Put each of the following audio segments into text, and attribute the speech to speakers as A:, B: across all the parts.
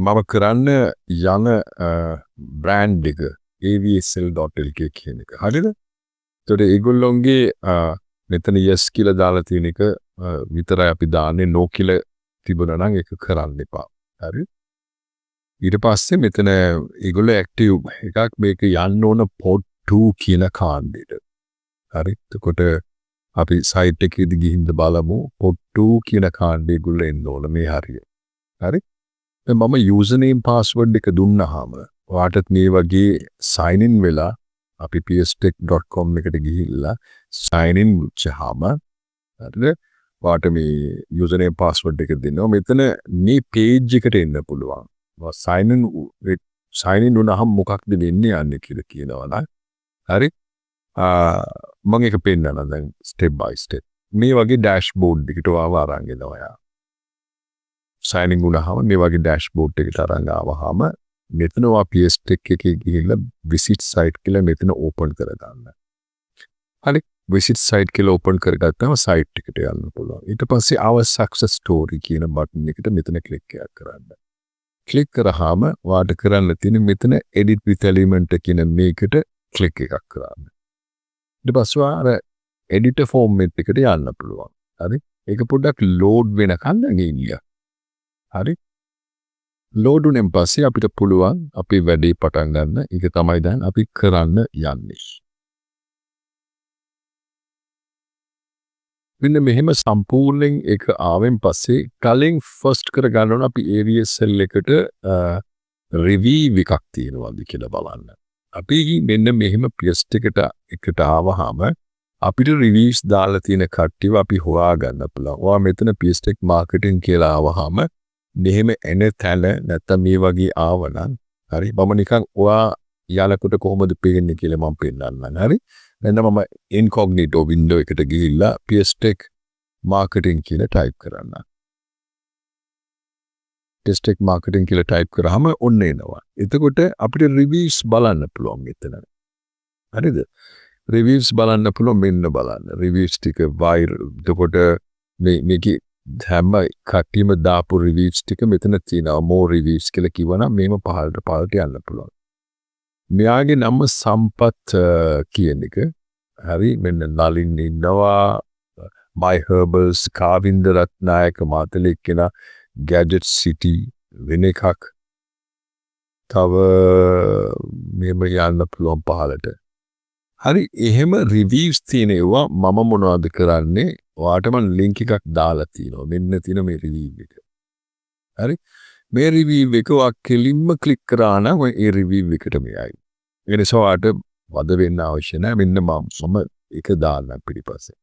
A: මම කරන්න යන බ්‍රෑන්ඩ් එක avsl.lk කියන එක. හරිද? එතකොට ඒගොල්ලොන්ගේ මෙතන yes කියලා දාලා තියෙන එක විතරයි අපි දාන්නේ. no කියලා තිබුණා නම් ඒක කරන්න එපා. හරි? ඊට පස්සේ මෙතන ඒගොල්ලෝ ඇක්ටිව් එකක් මේක යන්න ඕන pod 2 කියන කාණ්ඩෙට. හරි? එතකොට අපි සයිට් එකේදී ගිහින් බලමු pod 2 කියන කාණ්ඩේ ඒගොල්ලෝ එන්න ඕන මේ හරිය. හරි? මම username password එක දුන්නාම ඔයාටත් මේ වගේ sign in වෙලා අපි pstech.com එකට ගිහිල්ලා sign in වෙච්චාම හරිද? ඔයාට මේ username password එක දෙනවා. මෙතන මේ page එකට එන්න පුළුවන්. sign in වුණාම මොකක්ද වෙන්නේ යන්නේ කියලා කියනවා. හරි? මම ඒක පෙන්නනවා දැන් step by step. මේ වගේ dashboard එකට ඔයාව අරන් එනවා යා. sign in වුණාම මේ වගේ dashboard එකට අරන් ආවහම මෙතන ඔයා pstech එකේ ගිහිල්ලා visit site කියලා මෙතන open කරගන්න. හරි? visit site කියලා open කරගත්තාම site එකට යන්න පුළුවන්. ඊට පස්සේ our success story කියන button එකට මෙතන click එකක් කරන්න. click කරාම ඔයාට කරන්න තියෙන්නේ මෙතන edit with element කියන මේකට click එකක් කරන්න. ඊට පස්සේ ඔයා editor format එකට යන්න පුළුවන්. හරි? ඒක පොඩ්ඩක් load වෙනකන් ගිහින්. හරි? load උනෙන් පස්සේ අපිට පුළුවන් අපි වැඩේ පටන් ගන්න. ඒක තමයි දැන් අපි කරන්න යන්නේ. මෙන්න මෙහෙම සම්පූර්ණයෙන් ඒක ආවෙන් පස්සේ කලින් ෆස්ට් කරගන්න ඕන අපි AVSL එකට රිවීව් එකක් තියෙනවාද කියලා බලන්න. අපි මෙන්න මෙහෙම pstech එකට ආවහම අපිට රිවීව්ස් දාලා තියෙන කට්ටියව අපි හොයාගන්න පුළුවන්. ඔයා මෙතන pstech marketing කියලා ආවහම මෙහෙම එන තැන නැත්තම් මේ වගේ ආවනම් හරි මම නිකන් ඔයා යනකොට කොහොමද පේන්නේ කියලා මම පෙන්නන්නම්. හරි? දැන් මම incognito window එකට ගිහිල්ලා pstech marketing කියලා type කරන්න. pstech marketing කියලා type කරාම ඔන්න එනවා. එතකොට අපිට reviews බලන්න පුළුවන් මෙතන. හරිද? reviews බලන්න පුළුවන් මෙන්න බලන්න. reviews ටික viral. එතකොට මේකේ හැම කට්ටියම දාපු reviews ටික මෙතන තියෙනවා. more reviews කියලා කිව්වනම් මේම පහළට යන්න පුළුවන්. මෙයාගේ නම සම්පත් කියන එක. හරි? මෙන්න නලින් ඉන්නවා. my herbals කාවින්ද රත්නායක මාතලෙක් කෙනා gadget city වෙන එකක්. තව මෙහෙම යන්න පුළුවන් පහළට. හරි? එහෙම reviews තියෙනවා. මම මොනවද කරන්නේ? ඔයාට මම link එකක් දාලා තියෙනවා. මෙන්න තියෙන මේ review එක. හරි? මේ review එක ඔයා කෙලින්ම click කරා නම් ඒ review එකටම යයි. ඒ නිසා ඔයාට වද වෙන්න අවශ්‍ය නැහැ. මෙන්න මම ඒක දාන්නම් පිටිපස්සේ.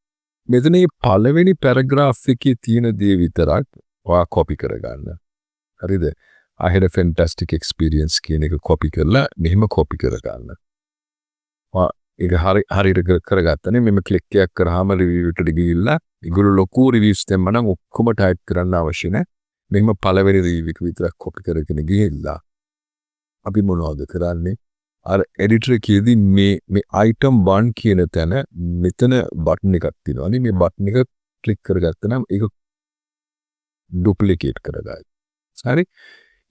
A: මෙතන මේ පළවෙනි paragraph එකේ තියෙන දේ විතරක් ඔයා copy කරගන්න. හරිද? I had a fantastic experience කියන එක copy කරලා මෙහෙම copy කරගන්න. ඒක හරියට කරගත්තනේ මෙන්න ක්ලික් එකක් කරාම රිවිව් එකට ගිහිල්ලා ඒගොල්ලෝ ලොකු රිවිව්ස් දැම්ම නම් ඔක්කොම ටයිප් කරන්න අවශ්‍ය නැහැ. මෙහෙම පළවෙනි රිවිව් එක විතරක් කොපි කරගෙන ගිහිල්ලා අපි මොනවද කරන්නේ? අර එඩිටර් එකේදී මේ item 1 කියන තැන මෙතන බටන් එකක් තියෙනවා. මේ බටන් එක ක්ලික් කරගත්තා නම් ඒක ඩුප්ලිකේට් කරගන්න. හරි?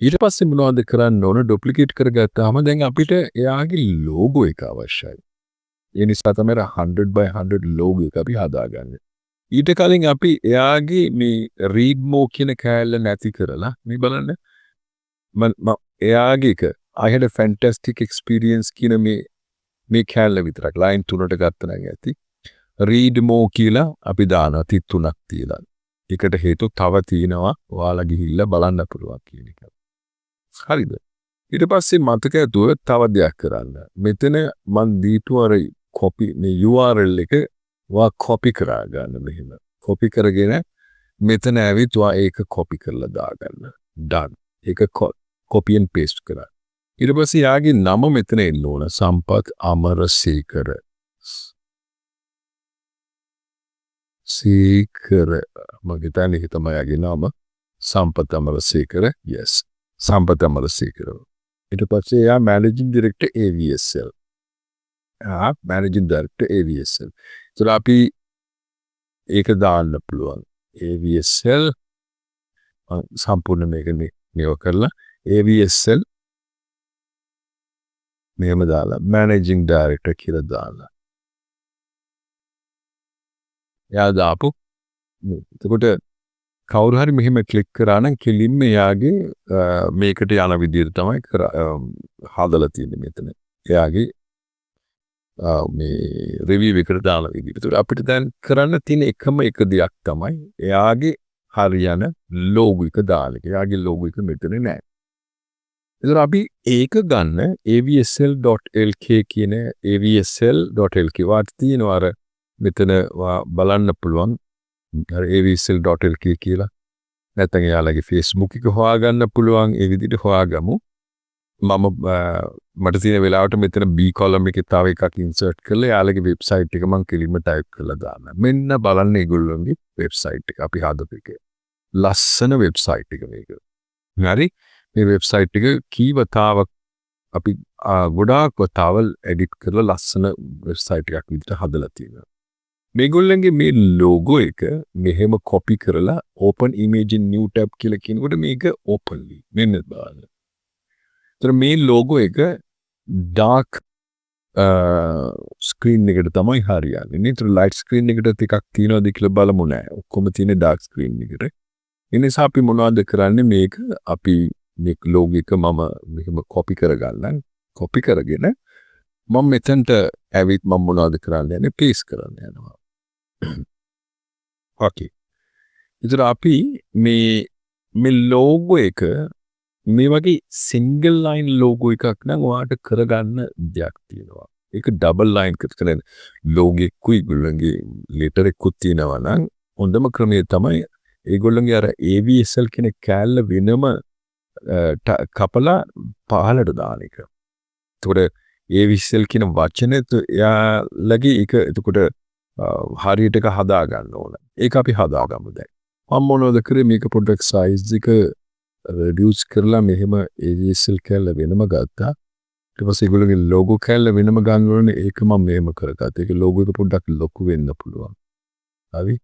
A: ඊට පස්සේ මොනවද කරන්න ඕන? ඩුප්ලිකේට් කරගත්තාම දැන් අපිට එයාගේ ලෝගෝ එක අවශ්‍යයි. ඒ නිසා තමයි 100 by 100 logo එක අපි හදාගන්නේ. ඊට කලින් අපි එයාගේ මේ read more කියන කෑල්ල නැති කරලා මේ බලන්න. එයාගේ එක I had a fantastic experience කියන මේ කෑල්ල විතරක් line 3ට ගත්තා නම් ඇති. read more කියලා අපි දානවා 3ක් තියලා. ඒකට හේතුව තව තියෙනවා ඔයාලා ගිහිල්ලා බලන්න පුළුවන් කියන එක. හරිද? ඊට පස්සේ මතක ඇතුව තව දෙයක් කරන්න. මෙතන මන් දීපු අර copy මේ URL එක ඔයා copy කරා ගන්න මෙහෙම. copy කරගෙන මෙතන ඇවිත් ඔයා ඒක copy කරලා දාගන්න. done. ඒක copy and paste කරා. ඊට පස්සේ යාගේ නම මෙතන එන්න ඕන. සම්පත් අමරසේකර. සීකර මගේ තැන එක තමයි යාගේ නම. සම්පත් අමරසේකර. yes. සම්පත් අමරසේකර. ඊට පස්සේ යා managing director AVSL. managing director AVSL. So අපි ඒක දාන්න පුළුවන්. AVSL සම්පූර්ණ මේක මේව කරලා AVSL මෙහෙම දාලා මැනේජින් ඩයරෙක්ටර් කියලා දාලා. එයා දාපු එතකොට කවුරු හරි මෙහෙම ක්ලික් කරා නම් කෙලින්ම එයාගේ මේකට යන විදිහට තමයි හදලා තියෙන්නේ මෙතන. එයාගේ මේ රිවිව් එකට දාන විදිහට. ඒකට අපිට දැන් කරන්න තියෙන එකම එක දෙයක් තමයි එයාගේ හරියන ලෝගෝ එක දාන එක. එයාගේ ලෝගෝ එක මෙතන නෑ. ඒතර අපි ඒක ගන්න avsl.lk කියන avsl.lk වාට තියෙනවා අර මෙතන බලන්න පුළුවන් අර avsl.lk කියලා. නැත්නම් එයාලගේ Facebook එක හොයාගන්න පුළුවන් ඒ විදිහට හොයාගමු. මට තියෙන වෙලාවට මෙතන B column එකේ තව එකක් insert කරලා එයාලගේ website එක මම කෙලින්ම type කරලා දාන්න. මෙන්න බලන්න ඒගොල්ලෝගේ website එක අපි හදපු එක. ලස්සන website එක මේක. හරි? මේ website එක කීවතාවක් අපි ගොඩාක් වතාවල් edit කරලා ලස්සන website එකක් විදිහට හදලා තියෙනවා. මේගොල්ලන්ගේ මේ logo එක මෙහෙම copy කරලා open image in new tab කියලා කියනකොට මේක openly මෙන්න බලන්න. ඒතර මේ logo එක dark screen එකට තමයි හරියන්නේ. නේද? light screen එකට ටිකක් තියනවාද කියලා බලමු නෑ. ඔක්කොම තියෙන dark screen එකට. ඒ නිසා අපි මොනවද කරන්නේ මේක අපි මේ logo එක මම මෙහෙම copy කරගන්නම්. copy කරගෙන මම මෙතනට ඇවිත් මම මොනවද කරන්නේ යන්නේ paste කරන්න යනවා. okay. ඉතින් අපි මේ logo එක මේ වගේ single line logo එකක් නම් ඔයාට කරගන්න දෙයක් තියෙනවා. ඒක double line කරන logo එකකුයි ඒගොල්ලන්ගේ letter එකකුත් තියෙනවා නම් හොඳම ක්‍රමය තමයි ඒගොල්ලන්ගේ අර AVSL කියන කෑල්ල වෙනම කපලා පහලට දාන එක. එතකොට AVSL කියන වචනේත් එයාලගේ ඒක එතකොට හරියට එක හදා ගන්න ඕන. ඒක අපි හදාගමු දැන්. මම මොනවද කරේ මේක පොඩ්ඩක් size එක reduce කරලා මෙහෙම AVSL කැල්ල වෙනම ගත්තා. ඊට පස්සේ ඒගොල්ලෝගේ logo කැල්ල වෙනම ගන්න ඕනේ. ඒක මම මෙහෙම කරගත්තා. ඒක logo එක පොඩ්ඩක් ලොකු වෙන්න පුළුවන්. හරි?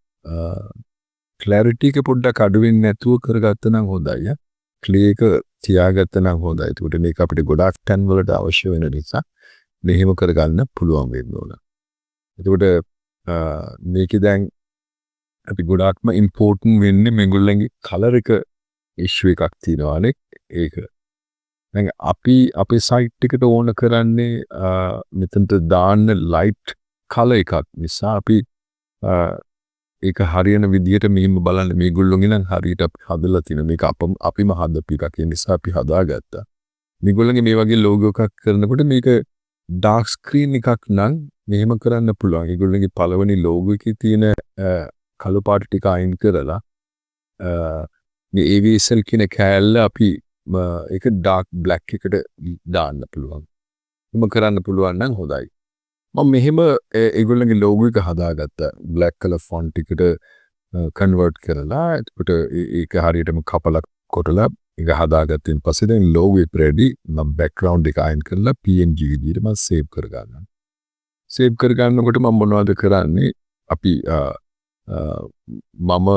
A: clarity එක පොඩ්ඩක් අඩු වෙන්නේ නැතුව කරගත්තා නම් හොඳයි. clear එක තියාගත්තා නම් හොඳයි. ඒකට මේක අපිට ගොඩාක් තැන් වලට අවශ්‍ය වෙන නිසා මෙහෙම කරගන්න පුළුවන් වෙන්න ඕන. එතකොට මේකේ දැන් අපි ගොඩාක්ම important වෙන්නේ මේගොල්ලන්ගේ color එක issue එකක් තියෙනවානේ ඒක. දැන් අපි අපේ site එකට ඕන කරන්නේ මෙතනට දාන්න light color එකක් නිසා අපි ඒක හරියන විදිහට මෙහෙම බලන්න මේගොල්ලෝගේ නම් හරියට අපි හදලා තියෙන මේක අපිම හදපු එකක් ඒ නිසා අපි හදාගත්තා. මේගොල්ලන්ගේ මේ වගේ logo එකක් කරනකොට මේක dark screen එකක් නම් මෙහෙම කරන්න පුළුවන්. ඒගොල්ලන්ගේ පළවෙනි logo එකේ තියෙන කළු පාට ටික අයින් කරලා මේ AVSL කියන කෑල්ල අපි ඒක dark black එකට දාන්න පුළුවන්. එහෙම කරන්න පුළුවන් නම් හොඳයි. මම මෙහෙම ඒගොල්ලන්ගේ logo එක හදාගත්තා. black color font එකට convert කරලා එතකොට ඒක හරියටම කපලා කොටලා ඒක හදාගත්තෙන් පස්සේ දැන් logo එක ready. මම background එක අයින් කරලා PNG විදිහට මම save කරගන්නවා. save කරගන්නකොට මම මොනවද කරන්නේ? අපි මම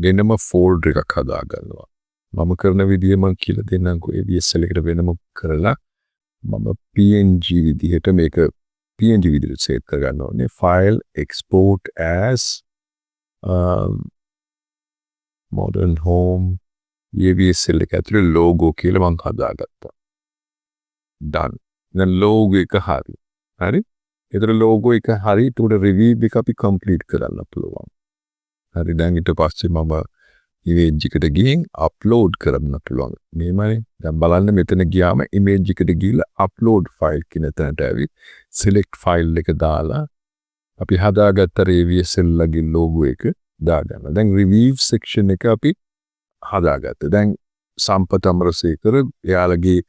A: වෙනම folder එකක් හදාගන්නවා. මම කරන විදිය මම කියලා දෙන්නම්කෝ AVSL එකට වෙනම කරලා මම PNG විදිහට මේක PNG විදිහට save කරගන්න ඕනේ. file export as modern home AVSL එක ඇතුලේ logo කියලා මම හදාගත්තා. done. දැන් logo එක හරි. හරි? ඒතර logo එක හරි. ඒකට review එක අපි complete කරන්න පුළුවන්. හරි දැන් ඊට පස්සේ මම image එකට ගිහින් upload කරන්න පුළුවන්. මේමනේ දැන් බලන්න මෙතන ගියාම image එකට ගිහලා upload file කියන තැනට ඇවිත් select file එක දාලා අපි හදාගත්ත AVSL ලගේ logo එක දාගන්න. දැන් review section එක අපි හදාගත්තා. දැන් සම්පත අමරසේකර එයාලගේ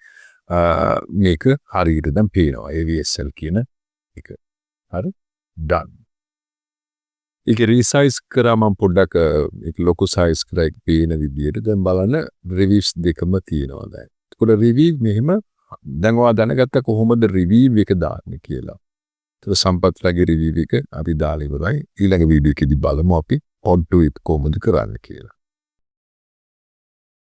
A: මේක හරියට දැන් පේනවා AVSL කියන එක. හරි? done. ඒක resize කරා මම පොඩ්ඩක් ඒක ලොකු size කරා ඒක පේන විදියට දැන් බලන්න reviews දෙකම තියෙනවා දැන්. ඒකට review මෙහෙම දැන් ඔයා දැනගත්තා කොහොමද review එක දාන්නේ කියලා. ඒක සම්පත්ලාගේ review එක අපි දාලා ඉවරයි. ඊළඟ වීඩියෝ එකේදී බලමු අපි on to it කොහොමද කරන්නේ කියලා.